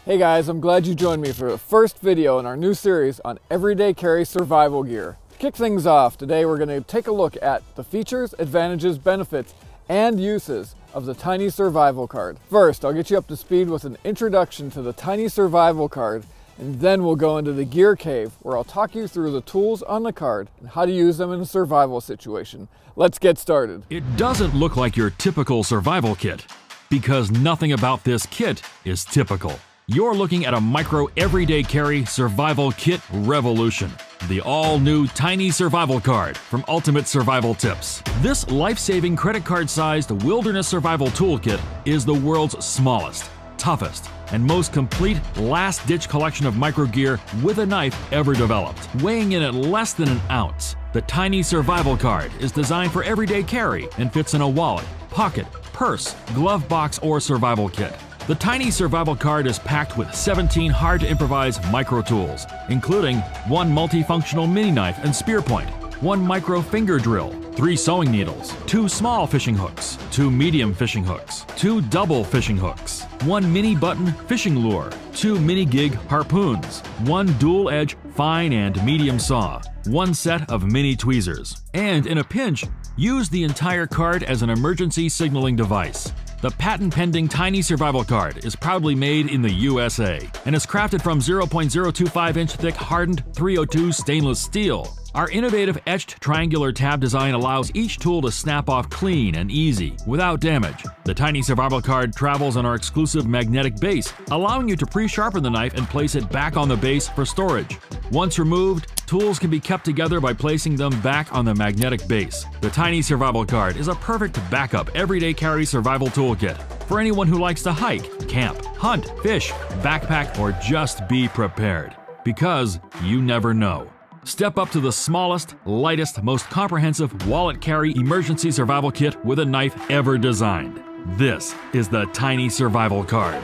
Hey guys, I'm glad you joined me for the first video in our new series on everyday carry survival gear. To kick things off, today we're going to take a look at the features, advantages, benefits, and uses of the Tiny Survival Card. First, I'll get you up to speed with an introduction to the Tiny Survival Card, and then we'll go into the gear cave where I'll talk you through the tools on the card and how to use them in a survival situation. Let's get started. It doesn't look like your typical survival kit, because nothing about this kit is typical. You're looking at a micro everyday carry survival kit revolution. The all-new Tiny Survival Card from Ultimate Survival Tips. This life-saving credit card-sized wilderness survival toolkit is the world's smallest, toughest, and most complete last-ditch collection of micro gear with a knife ever developed. Weighing in at less than an ounce, the Tiny Survival Card is designed for everyday carry and fits in a wallet, pocket, purse, glove box, or survival kit. The Tiny Survival Card is packed with 17 hard-to-improvise micro tools, including one multifunctional mini knife and spear point, one micro finger drill, 3 sewing needles, 2 small fishing hooks, 2 medium fishing hooks, 2 double fishing hooks, 1 mini button fishing lure, 2 mini gig harpoons, 1 dual-edge fine and medium saw, 1 set of mini tweezers, and in a pinch, use the entire card as an emergency signaling device. The patent-pending Tiny Survival Card is proudly made in the USA and is crafted from 0.025-inch thick hardened 302 stainless steel. Our innovative etched triangular tab design allows each tool to snap off clean and easy, without damage. The Tiny Survival Card travels on our exclusive magnetic base, allowing you to pre-sharpen the knife and place it back on the base for storage. Once removed, tools can be kept together by placing them back on the magnetic base. The Tiny Survival Card is a perfect backup everyday carry survival toolkit for anyone who likes to hike, camp, hunt, fish, backpack, or just be prepared. Because you never know. Step up to the smallest, lightest, most comprehensive wallet carry emergency survival kit with a knife ever designed. This is the Tiny Survival Card.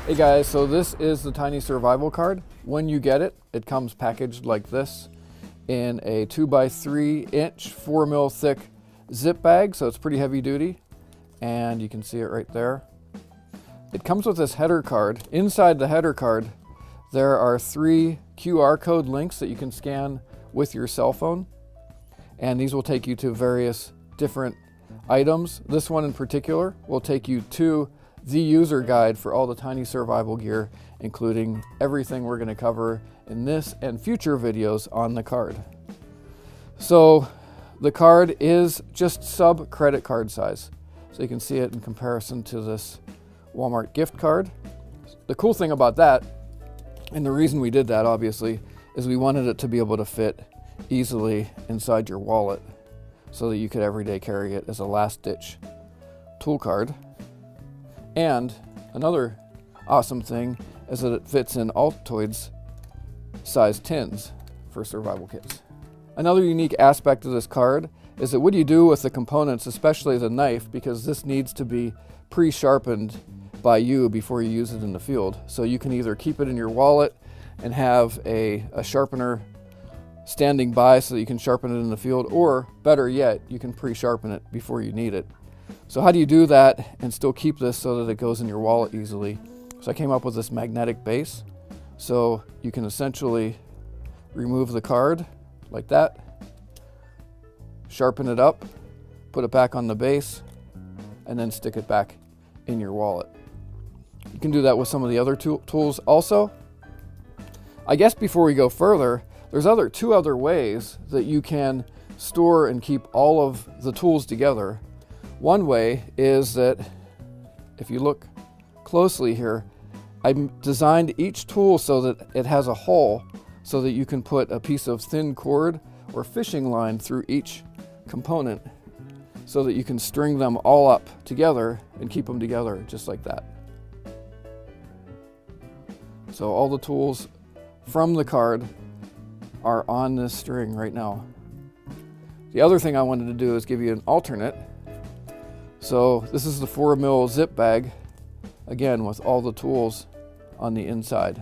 Hey guys, so this is the Tiny Survival Card. When you get it, it comes packaged like this in a 2x3-inch 4mm thick zip bag, so it's pretty heavy duty, and you can see it right there. It comes with this header card. Inside the header card, there are 3 QR code links that you can scan with your cell phone, and these will take you to various different items. This one in particular will take you to the user guide for all the Tiny Survival gear, including everything we're going to cover in this and future videos on the card. So the card is just sub credit card size, so you can see it in comparison to this Walmart gift card. The cool thing about that, and the reason we did that obviously, is we wanted it to be able to fit easily inside your wallet so that you could everyday carry it as a last-ditch tool card. And another awesome thing is that it fits in Altoids size tins for survival kits. Another unique aspect of this card is that what do you do with the components, especially the knife, because this needs to be pre-sharpened by you before you use it in the field. So you can either keep it in your wallet and have a sharpener standing by so that you can sharpen it in the field, or better yet, you can pre-sharpen it before you need it. So how do you do that and still keep this so that it goes in your wallet easily? So I came up with this magnetic base. So you can essentially remove the card like that, sharpen it up, put it back on the base, and then stick it back in your wallet. You can do that with some of the other tools also. I guess before we go further, there's two other ways that you can store and keep all of the tools together. One way is that, if you look closely here, I designed each tool so that it has a hole so that you can put a piece of thin cord or fishing line through each component so that you can string them all up together and keep them together just like that. So all the tools from the card are on this string right now. The other thing I wanted to do is give you an alternate. So this is the 4mm zip bag, again with all the tools on the inside.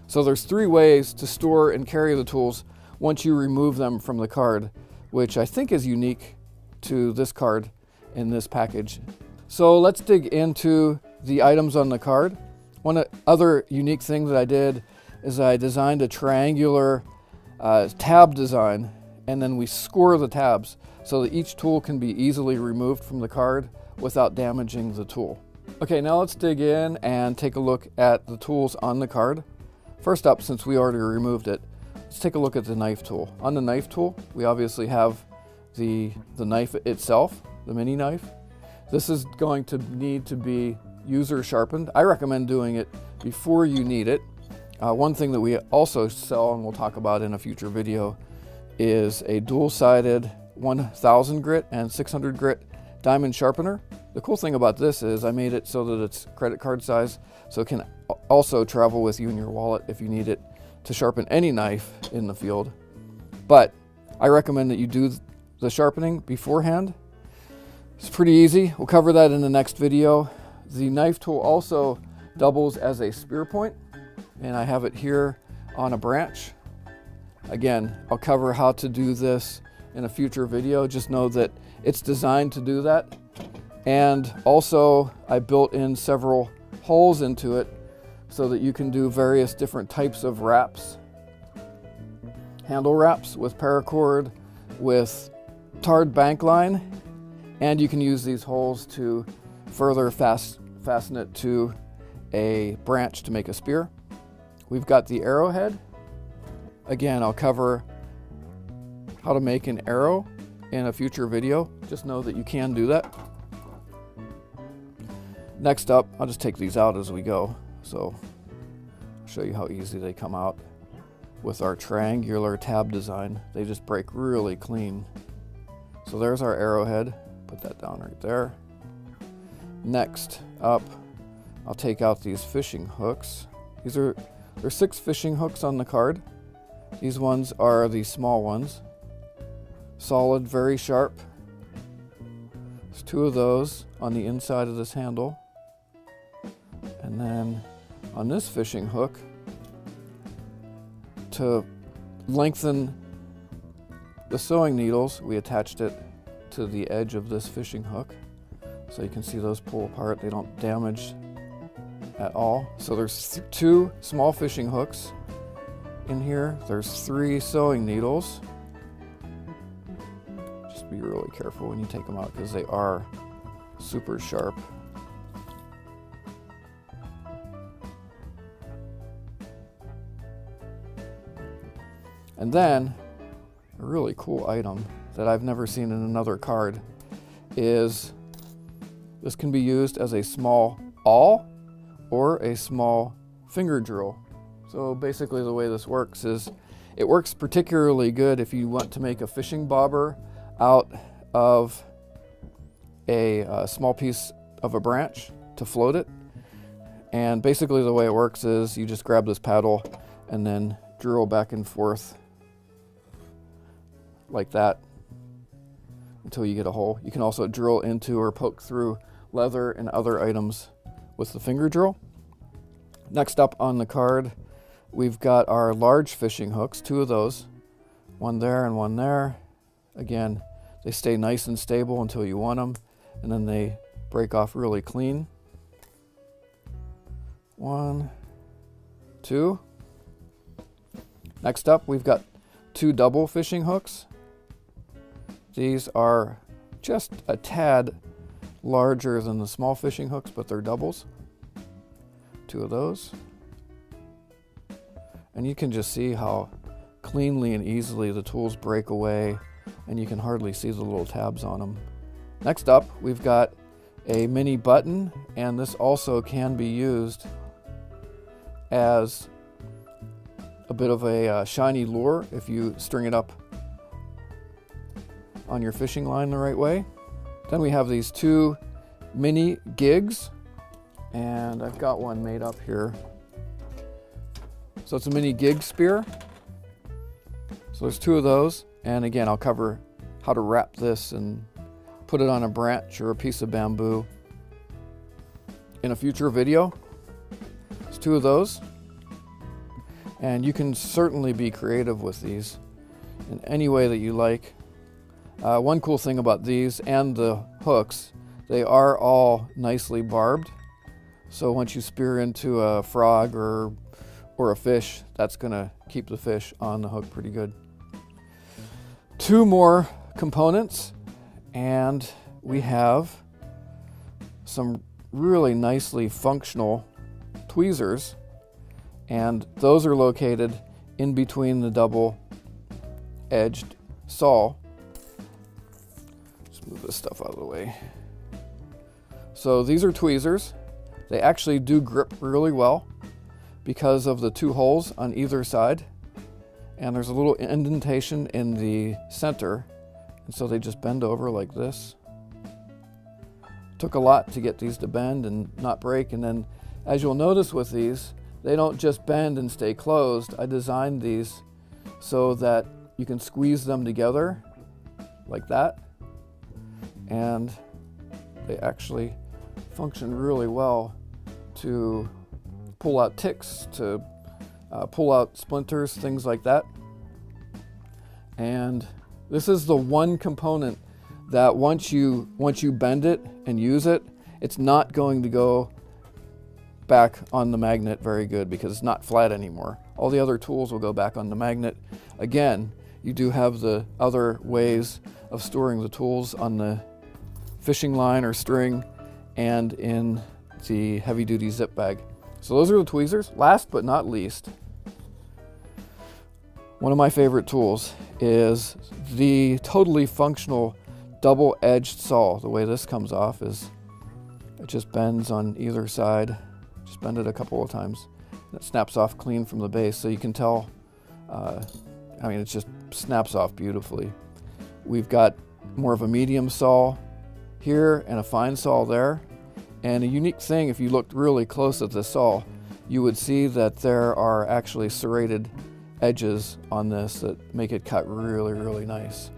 So there's 3 ways to store and carry the tools once you remove them from the card, which I think is unique to this card in this package. So let's dig into the items on the card. One other unique thing that I did is I designed a triangular tab design, and then we score the tabs so that each tool can be easily removed from the card without damaging the tool. Okay, now let's dig in and take a look at the tools on the card. First up, since we already removed it, let's take a look at the knife tool. On the knife tool, we obviously have the knife itself, the mini knife. This is going to need to be user sharpened. I recommend doing it before you need it. One thing that we also sell, and we'll talk about in a future video, is a dual-sided 1000 grit and 600 grit diamond sharpener. The cool thing about this is I made it so that it's credit card size, so it can also travel with you in your wallet if you need it to sharpen any knife in the field. But I recommend that you do the sharpening beforehand. It's pretty easy. We'll cover that in the next video. The knife tool also doubles as a spear point, and I have it here on a branch. Again, I'll cover how to do this in a future video. Just know that it's designed to do that. And also I built in several holes into it so that you can do various different types of wraps. Handle wraps with paracord, with tarred bank line, and you can use these holes to further fasten it to a branch to make a spear. We've got the arrowhead. Again, I'll cover how to make an arrow in a future video. Just know that you can do that. Next up, I'll just take these out as we go. So I'll show you how easy they come out with our triangular tab design. They just break really clean. So there's our arrowhead. Put that down right there. Next up, I'll take out these fishing hooks. There's 6 fishing hooks on the card. These ones are the small ones. Solid, very sharp. There's 2 of those on the inside of this handle. And then on this fishing hook, to lengthen the sewing needles, we attached it to the edge of this fishing hook. So you can see those pull apart. They don't damage at all. So there's 2 small fishing hooks in here. There's 3 sewing needles. Just be really careful when you take them out because they are super sharp. And then a really cool item that I've never seen in another card is this can be used as a small awl or a small finger drill. So basically the way this works is it works particularly good if you want to make a fishing bobber out of a small piece of a branch to float it. And basically the way it works is you just grab this paddle and then drill back and forth like that until you get a hole. You can also drill into or poke through leather and other items with the finger drill. Next up on the card, we've got our large fishing hooks, 2 of those, one there and one there. Again, they stay nice and stable until you want them, and then they break off really clean. 1, 2. Next up, we've got 2 double fishing hooks. These are just a tad larger than the small fishing hooks, but they're doubles. 2 of those. And you can just see how cleanly and easily the tools break away, and you can hardly see the little tabs on them. Next up, we've got a mini button, and this also can be used as a bit of a shiny lure if you string it up on your fishing line the right way. Then we have these 2 mini gigs, and I've got one made up here. So it's a mini gig spear. So there's 2 of those, and again I'll cover how to wrap this and put it on a branch or a piece of bamboo in a future video. There's 2 of those, and you can certainly be creative with these in any way that you like. One cool thing about these and the hooks, they are all nicely barbed. So once you spear into a frog or a fish, that's gonna keep the fish on the hook pretty good. 2 more components, and we have some really nicely functional tweezers, and those are located in between the double-edged saw. Just move this stuff out of the way. So these are tweezers. They actually do grip really well because of the 2 holes on either side, and there's a little indentation in the center, and so they just bend over like this. Took a lot to get these to bend and not break, and then as you'll notice with these, they don't just bend and stay closed. I designed these so that you can squeeze them together like that, and they actually function really well to pull out ticks, to pull out splinters, things like that. And this is the one component that once you bend it and use it, it's not going to go back on the magnet very good because it's not flat anymore. All the other tools will go back on the magnet. Again, you do have the other ways of storing the tools on the fishing line or string and in the heavy-duty zip bag. So those are the tweezers. Last but not least, one of my favorite tools is the totally functional double-edged saw. The way this comes off is it just bends on either side. Just bend it a couple of times. It snaps off clean from the base, so you can tell, I mean, it just snaps off beautifully. We've got more of a medium saw here and a fine saw there. And a unique thing, if you looked really close at the saw, you would see that there are actually serrated edges on this that make it cut really, really nice.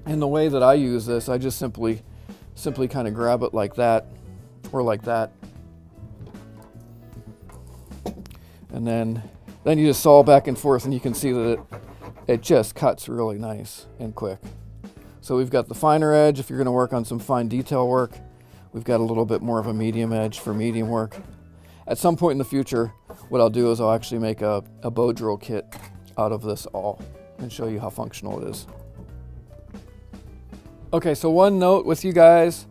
And the way that I use this, I just simply kind of grab it like that or like that. And then you just saw back and forth, and you can see that it just cuts really nice and quick. So we've got the finer edge if you're going to work on some fine detail work. We've got a little bit more of a medium edge for medium work. At some point in the future, what I'll do is I'll actually make a bow drill kit out of this all and show you how functional it is. Okay, so one note with you guys,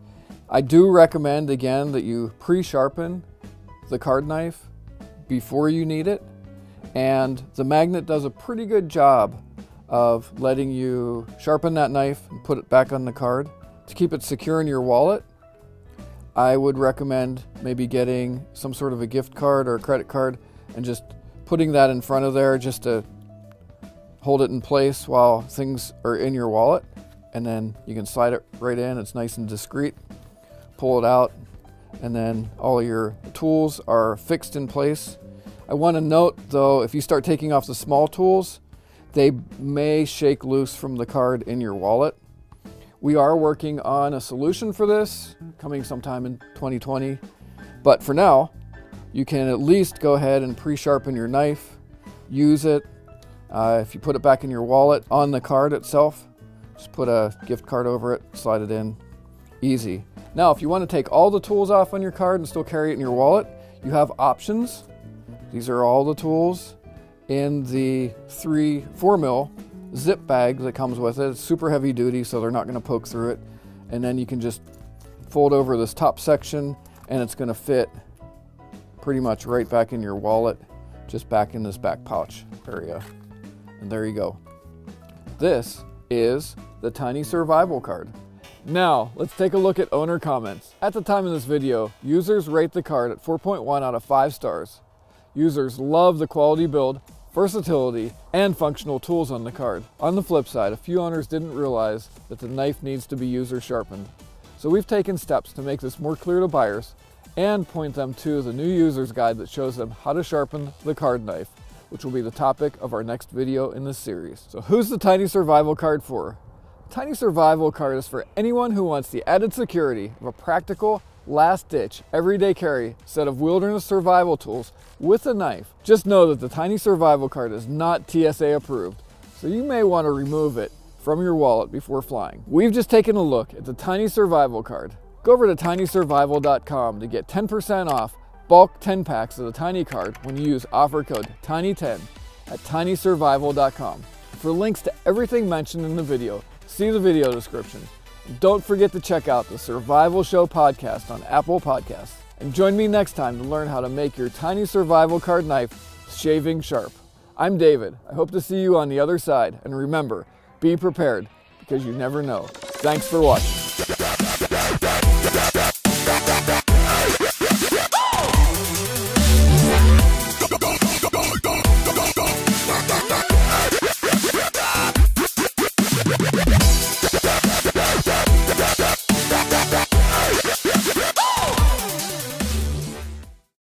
I do recommend again that you pre-sharpen the card knife before you need it, and the magnet does a pretty good job of letting you sharpen that knife and put it back on the card. To keep it secure in your wallet, I would recommend maybe getting some sort of a gift card or a credit card and just putting that in front of there just to hold it in place while things are in your wallet, and then you can slide it right in. It's nice and discreet. Pull it out, and then all your tools are fixed in place. I want to note though, if you start taking off the small tools, they may shake loose from the card in your wallet. We are working on a solution for this, coming sometime in 2020. But for now, you can at least go ahead and pre-sharpen your knife, use it. If you put it back in your wallet on the card itself, just put a gift card over it, slide it in, easy. Now, if you want to take all the tools off on your card and still carry it in your wallet, you have options. These are all the tools in the 4 mil zip bag that comes with it. It's super heavy duty, so they're not going to poke through it. And then you can just fold over this top section, and it's going to fit pretty much right back in your wallet, just back in this back pouch area. And there you go. This is the Tiny Survival Card. Now, let's take a look at owner comments. At the time of this video, users rate the card at 4.1 out of 5 stars. Users love the quality build, versatility, and functional tools on the card. On the flip side, a few owners didn't realize that the knife needs to be user sharpened. So we've taken steps to make this more clear to buyers and point them to the new user's guide that shows them how to sharpen the card knife, which will be the topic of our next video in this series. So who's the Tiny Survival Card for? Tiny Survival Card is for anyone who wants the added security of a practical, last-ditch, everyday carry set of wilderness survival tools with a knife. Just know that the Tiny Survival Card is not TSA approved, so you may want to remove it from your wallet before flying. We've just taken a look at the Tiny Survival Card. Go over to tinysurvival.com to get 10% off bulk 10 packs of the Tiny Card when you use offer code TINY10 at tinysurvival.com. For links to everything mentioned in the video, see the video description. And don't forget to check out the Survival Show podcast on Apple Podcasts. And join me next time to learn how to make your Tiny Survival Card knife shaving sharp. I'm David. I hope to see you on the other side. And remember, be prepared, because you never know. Thanks for watching.